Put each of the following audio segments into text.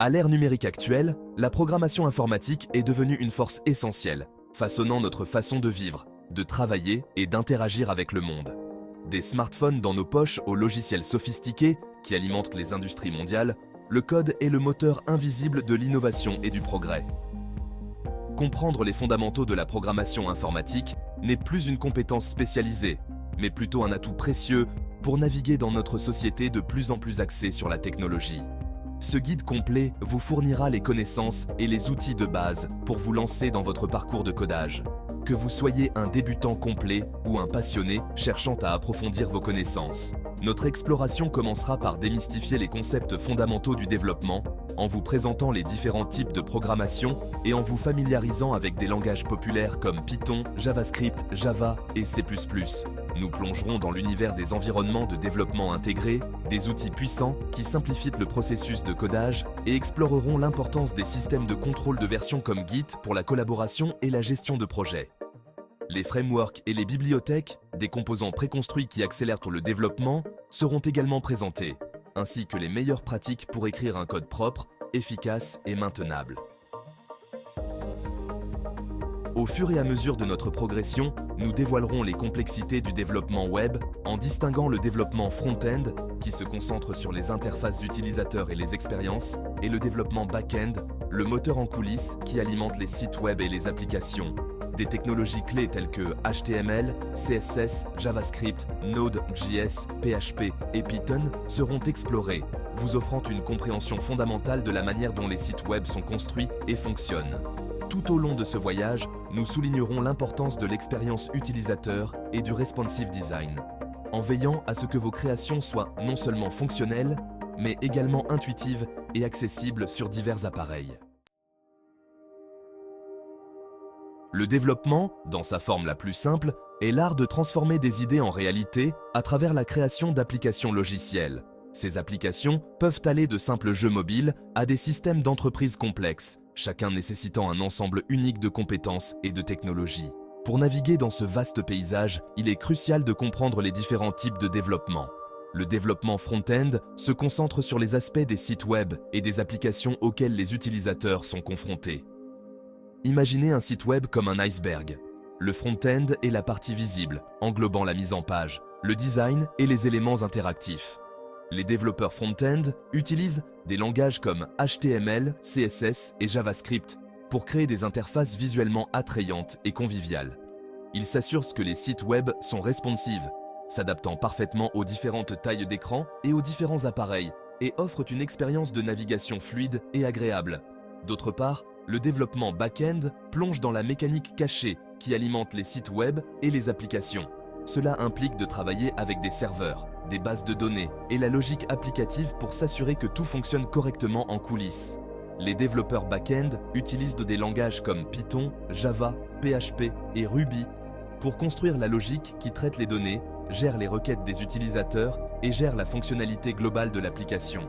À l'ère numérique actuelle, la programmation informatique est devenue une force essentielle, façonnant notre façon de vivre, de travailler et d'interagir avec le monde. Des smartphones dans nos poches aux logiciels sophistiqués qui alimentent les industries mondiales, le code est le moteur invisible de l'innovation et du progrès. Comprendre les fondamentaux de la programmation informatique n'est plus une compétence spécialisée, mais plutôt un atout précieux pour naviguer dans notre société de plus en plus axée sur la technologie. Ce guide complet vous fournira les connaissances et les outils de base pour vous lancer dans votre parcours de codage. Que vous soyez un débutant complet ou un passionné cherchant à approfondir vos connaissances. Notre exploration commencera par démystifier les concepts fondamentaux du développement, en vous présentant les différents types de programmation et en vous familiarisant avec des langages populaires comme Python, JavaScript, Java et C++. Nous plongerons dans l'univers des environnements de développement intégrés, des outils puissants qui simplifient le processus de codage et explorerons l'importance des systèmes de contrôle de version comme Git pour la collaboration et la gestion de projets. Les frameworks et les bibliothèques, des composants préconstruits qui accélèrent le développement, seront également présentés, ainsi que les meilleures pratiques pour écrire un code propre, efficace et maintenable. Au fur et à mesure de notre progression, nous dévoilerons les complexités du développement web en distinguant le développement front-end, qui se concentre sur les interfaces utilisateurs et les expériences, et le développement back-end, le moteur en coulisses qui alimente les sites web et les applications. Des technologies clés telles que HTML, CSS, JavaScript, Node.js, PHP et Python seront explorées, vous offrant une compréhension fondamentale de la manière dont les sites web sont construits et fonctionnent. Tout au long de ce voyage, nous soulignerons l'importance de l'expérience utilisateur et du responsive design, en veillant à ce que vos créations soient non seulement fonctionnelles, mais également intuitives et accessibles sur divers appareils. Le développement, dans sa forme la plus simple, est l'art de transformer des idées en réalité à travers la création d'applications logicielles. Ces applications peuvent aller de simples jeux mobiles à des systèmes d'entreprise complexes, chacun nécessitant un ensemble unique de compétences et de technologies. Pour naviguer dans ce vaste paysage, il est crucial de comprendre les différents types de développement. Le développement front-end se concentre sur les aspects des sites web et des applications auxquelles les utilisateurs sont confrontés. Imaginez un site web comme un iceberg. Le front-end est la partie visible, englobant la mise en page, le design et les éléments interactifs. Les développeurs front-end utilisent des langages comme HTML, CSS et JavaScript pour créer des interfaces visuellement attrayantes et conviviales. Ils s'assurent que les sites web sont responsives, s'adaptant parfaitement aux différentes tailles d'écran et aux différents appareils, et offrent une expérience de navigation fluide et agréable. D'autre part, le développement back-end plonge dans la mécanique cachée qui alimente les sites web et les applications. Cela implique de travailler avec des serveurs, des bases de données et la logique applicative pour s'assurer que tout fonctionne correctement en coulisses. Les développeurs back-end utilisent des langages comme Python, Java, PHP et Ruby pour construire la logique qui traite les données, gère les requêtes des utilisateurs et gère la fonctionnalité globale de l'application.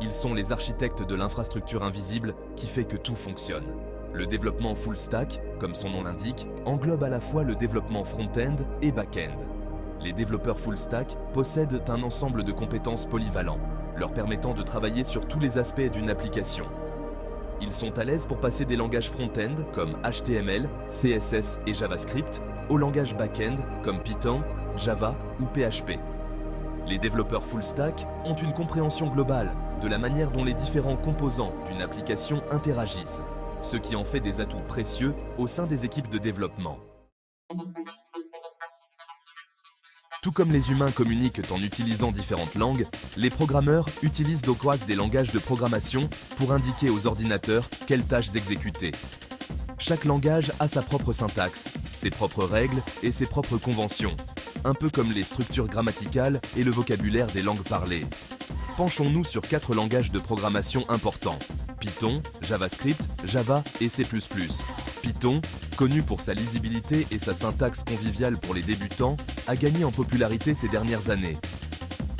Ils sont les architectes de l'infrastructure invisible qui fait que tout fonctionne. Le développement full stack, comme son nom l'indique, englobe à la fois le développement front-end et back-end. Les développeurs full stack possèdent un ensemble de compétences polyvalents, leur permettant de travailler sur tous les aspects d'une application. Ils sont à l'aise pour passer des langages front-end comme HTML, CSS et JavaScript aux langages back-end comme Python, Java ou PHP. Les développeurs full stack ont une compréhension globale de la manière dont les différents composants d'une application interagissent, ce qui en fait des atouts précieux au sein des équipes de développement. Tout comme les humains communiquent en utilisant différentes langues, les programmeurs utilisent des langages de programmation pour indiquer aux ordinateurs quelles tâches exécuter. Chaque langage a sa propre syntaxe, ses propres règles et ses propres conventions, un peu comme les structures grammaticales et le vocabulaire des langues parlées. Penchons-nous sur 4 langages de programmation importants: Python, JavaScript, Java et C++. Python, connu pour sa lisibilité et sa syntaxe conviviale pour les débutants, a gagné en popularité ces dernières années.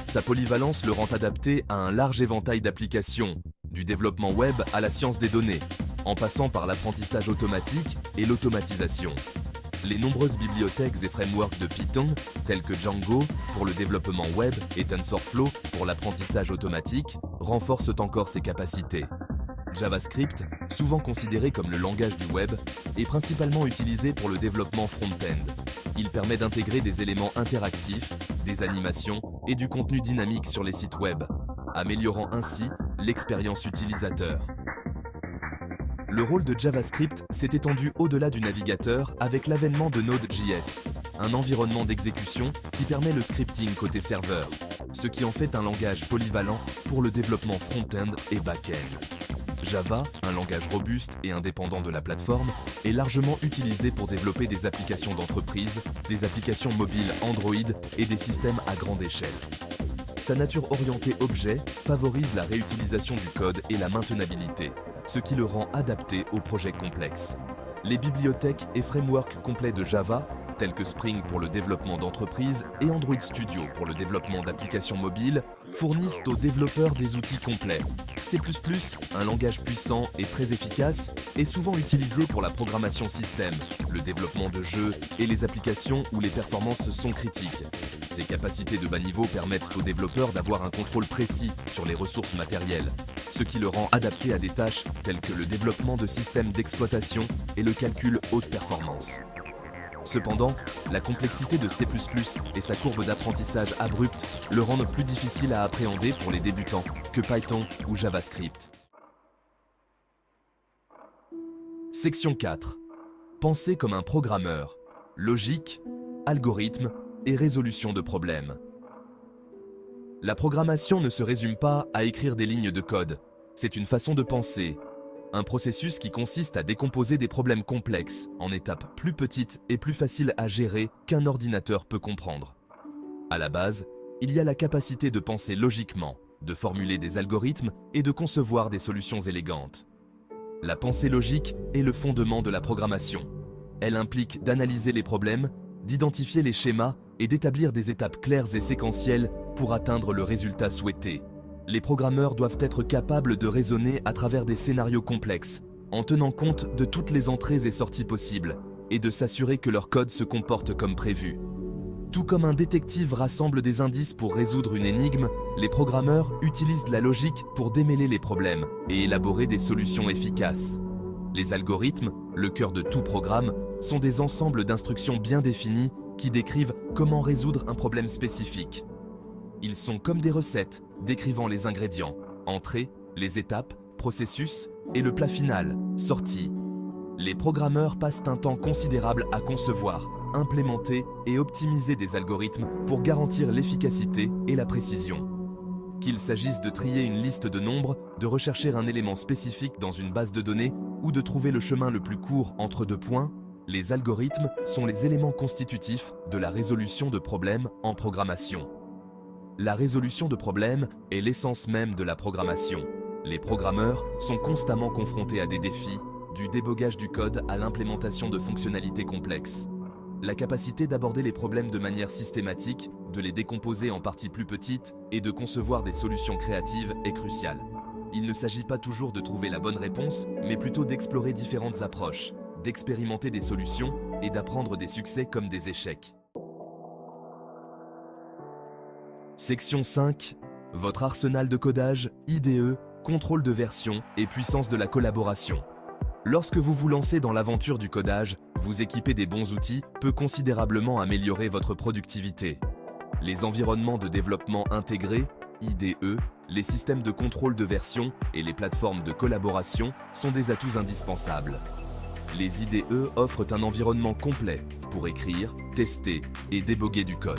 Sa polyvalence le rend adapté à un large éventail d'applications, du développement web à la science des données, en passant par l'apprentissage automatique et l'automatisation. Les nombreuses bibliothèques et frameworks de Python, tels que Django pour le développement web et TensorFlow pour l'apprentissage automatique, renforcent encore ses capacités. JavaScript, souvent considéré comme le langage du web, est principalement utilisé pour le développement front-end. Il permet d'intégrer des éléments interactifs, des animations et du contenu dynamique sur les sites web, améliorant ainsi l'expérience utilisateur. Le rôle de JavaScript s'est étendu au-delà du navigateur avec l'avènement de Node.js, un environnement d'exécution qui permet le scripting côté serveur, ce qui en fait un langage polyvalent pour le développement front-end et back-end. Java, un langage robuste et indépendant de la plateforme, est largement utilisé pour développer des applications d'entreprise, des applications mobiles Android et des systèmes à grande échelle. Sa nature orientée objet favorise la réutilisation du code et la maintenabilité, ce qui le rend adapté aux projets complexes. Les bibliothèques et frameworks complets de Java, tels que Spring pour le développement d'entreprises et Android Studio pour le développement d'applications mobiles, fournissent aux développeurs des outils complets. C++, un langage puissant et très efficace, est souvent utilisé pour la programmation système, le développement de jeux et les applications où les performances sont critiques. Ces capacités de bas niveau permettent aux développeurs d'avoir un contrôle précis sur les ressources matérielles, ce qui le rend adapté à des tâches telles que le développement de systèmes d'exploitation et le calcul haute performance. Cependant, la complexité de C++ et sa courbe d'apprentissage abrupte le rendent plus difficile à appréhender pour les débutants que Python ou JavaScript. Section 4. Penser comme un programmeur. Logique, algorithme et résolution de problèmes. La programmation ne se résume pas à écrire des lignes de code. C'est une façon de penser. Un processus qui consiste à décomposer des problèmes complexes en étapes plus petites et plus faciles à gérer qu'un ordinateur peut comprendre. À la base, il y a la capacité de penser logiquement, de formuler des algorithmes et de concevoir des solutions élégantes. La pensée logique est le fondement de la programmation. Elle implique d'analyser les problèmes, d'identifier les schémas et d'établir des étapes claires et séquentielles pour atteindre le résultat souhaité. Les programmeurs doivent être capables de raisonner à travers des scénarios complexes, en tenant compte de toutes les entrées et sorties possibles, et de s'assurer que leur code se comporte comme prévu. Tout comme un détective rassemble des indices pour résoudre une énigme, les programmeurs utilisent la logique pour démêler les problèmes et élaborer des solutions efficaces. Les algorithmes, le cœur de tout programme, sont des ensembles d'instructions bien définies qui décrivent comment résoudre un problème spécifique. Ils sont comme des recettes, décrivant les ingrédients, entrées, les étapes, processus et le plat final, sortie. Les programmeurs passent un temps considérable à concevoir, implémenter et optimiser des algorithmes pour garantir l'efficacité et la précision. Qu'il s'agisse de trier une liste de nombres, de rechercher un élément spécifique dans une base de données ou de trouver le chemin le plus court entre deux points, les algorithmes sont les éléments constitutifs de la résolution de problèmes en programmation. La résolution de problèmes est l'essence même de la programmation. Les programmeurs sont constamment confrontés à des défis, du débogage du code à l'implémentation de fonctionnalités complexes. La capacité d'aborder les problèmes de manière systématique, de les décomposer en parties plus petites et de concevoir des solutions créatives est cruciale. Il ne s'agit pas toujours de trouver la bonne réponse, mais plutôt d'explorer différentes approches, d'expérimenter des solutions et d'apprendre des succès comme des échecs. Section 5. Votre arsenal de codage, IDE, contrôle de version et puissance de la collaboration. Lorsque vous vous lancez dans l'aventure du codage, vous équiper des bons outils peut considérablement améliorer votre productivité. Les environnements de développement intégrés, IDE, les systèmes de contrôle de version et les plateformes de collaboration sont des atouts indispensables. Les IDE offrent un environnement complet pour écrire, tester et déboguer du code.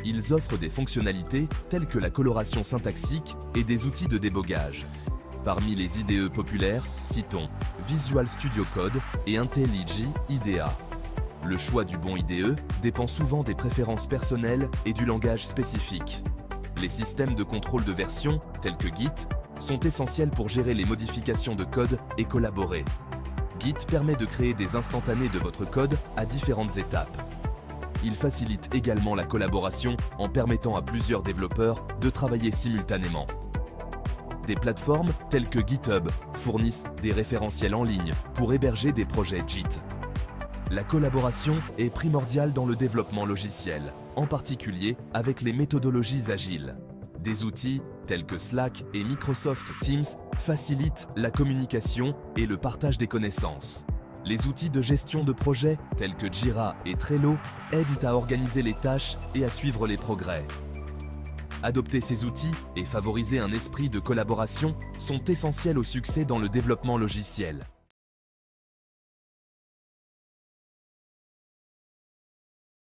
Ils offrent des fonctionnalités telles que la coloration syntaxique et des outils de débogage. Parmi les IDE populaires, citons Visual Studio Code et IntelliJ IDEA. Le choix du bon IDE dépend souvent des préférences personnelles et du langage spécifique. Les systèmes de contrôle de version, tels que Git, sont essentiels pour gérer les modifications de code et collaborer. Git permet de créer des instantanés de votre code à différentes étapes. Il facilite également la collaboration en permettant à plusieurs développeurs de travailler simultanément. Des plateformes telles que GitHub fournissent des référentiels en ligne pour héberger des projets JIT. La collaboration est primordiale dans le développement logiciel, en particulier avec les méthodologies agiles. Des outils tels que Slack et Microsoft Teams, facilitent la communication et le partage des connaissances. Les outils de gestion de projet, tels que Jira et Trello, aident à organiser les tâches et à suivre les progrès. Adopter ces outils et favoriser un esprit de collaboration sont essentiels au succès dans le développement logiciel.